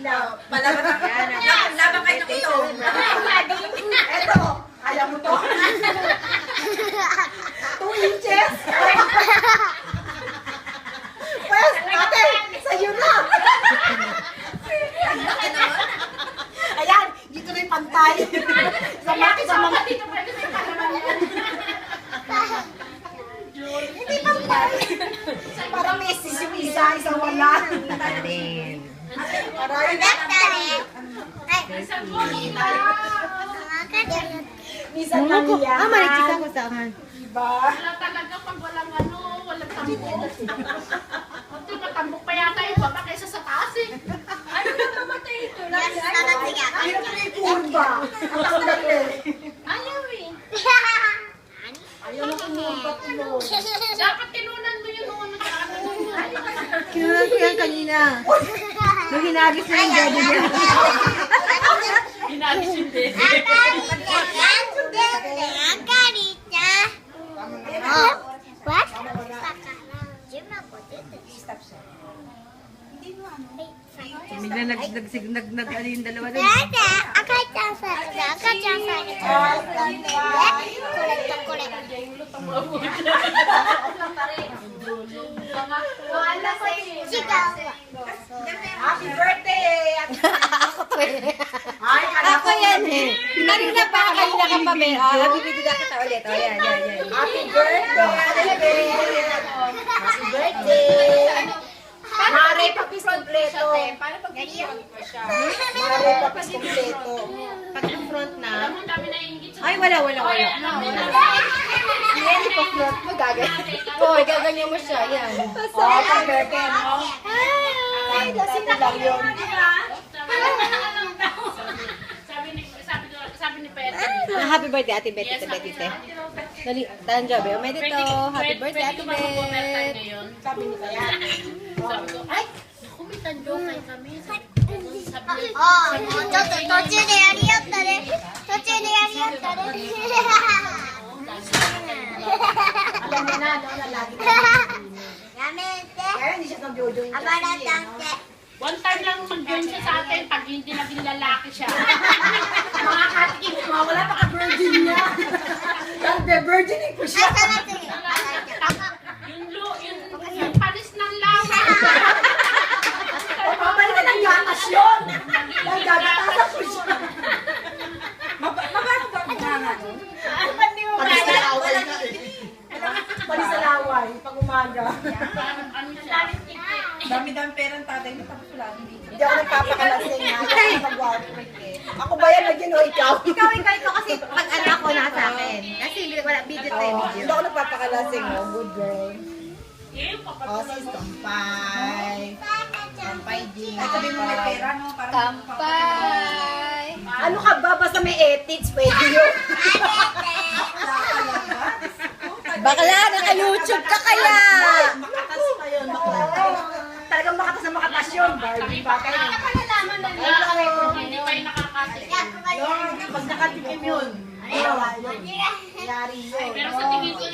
ilaw. Palabas ang laban kayo ng ito. Eto, kaya mo to? 2 inches? Pwes, ate, sa'yo na. Ayan, dito na yung pantay. Sa mga dito pwede sa hindi pantay. Parang may sis yung isa wala. Tarin. Minsan lang yan. Marichika ko saan. Diba? Wala talaga pag walang walang tambok. Kunti matambok pa yata yung baba kaysa sa taas eh. Ano na mamatay ito? Hirap na yung kurba. Ang dali. Ayaw eh. Ayaw na kumumbat mo. Dapat tinunan mo yun noon. Kinunan ko yan kanina. Nung hinagis na yung daddy niya. Hinagis yung dede. What? Bigla ano yung dalawa doon. Dada,赤ちゃんさんだ。赤ちゃんさんにこれとこれ。 違うわ。 Happy birthday! Ako to eh. Ay, Ako yan eh. Kanina pa, kanina ka pa may. Bibigyan na kita ulit. O yan. Happy birthday! Happy birthday! Mare papis kompleto. Paano pag bigyan ko siya? Mare papis kompleto. Pag yung front na. Ang dami na ingit sa Ay, wala. Hindi pa float mo gagawin. Oo, gaganyan mo siya. Yan. Oh, happy birthday, no? Ay, lasing na lang yun. Sabi ni Pedro. Happy birthday, Ate Bet. Dali, Tanjabe. O, may dito. Happy birthday, Ate Bet. Sabi ni Kaya. Sabi ko, ay, naku, may tanjokay kami. Sabi niya, ちょっと途中でやり合ったね。途中でやり合ったね。 Alam niya na, no, na lagi. やめて。 Kaya hindi siya nag-jojo yung 暴れたって。 one time lang mag-join siya sa atin pag hindi naging lalaki siya. mga katikin, wala pa ka-virgin niya. Nag-virgining ko siya. あ、その次。 Yung panis ng lawa. O, pabalik na ng gatas yun. Nag-gagatasan ko siya. Mabano ba ang mga doon? Panis sa laway. Panis sa laway, pag umaga. Ano siya? Dami-dami perang tatay mo, tapos wala hindi ako nagpapakalasing nga. Kasi mag-work eh. Ako ba yan naging o ikaw? Ikaw ito kasi pag ano ako nasa akin. Kasi wala video to yung Hindi video. ako nagpapakalasing mo. Good girl. Eh, O, sis, kampay. Kampay, Jing. Ay, sabi mo may pera, no? Kampay! Ano ka ba? Basta may ethics, pwede yun. Bakla, naka-YouTube ka kaya! Makatas pa yun, makatas. Talagang makatas na makatas yun. Barbie ba kayo? nalaman na nila. Hindi pa yung nakakatikim. Pag nakatikim yun. Yari yun. Pero sa tingin ko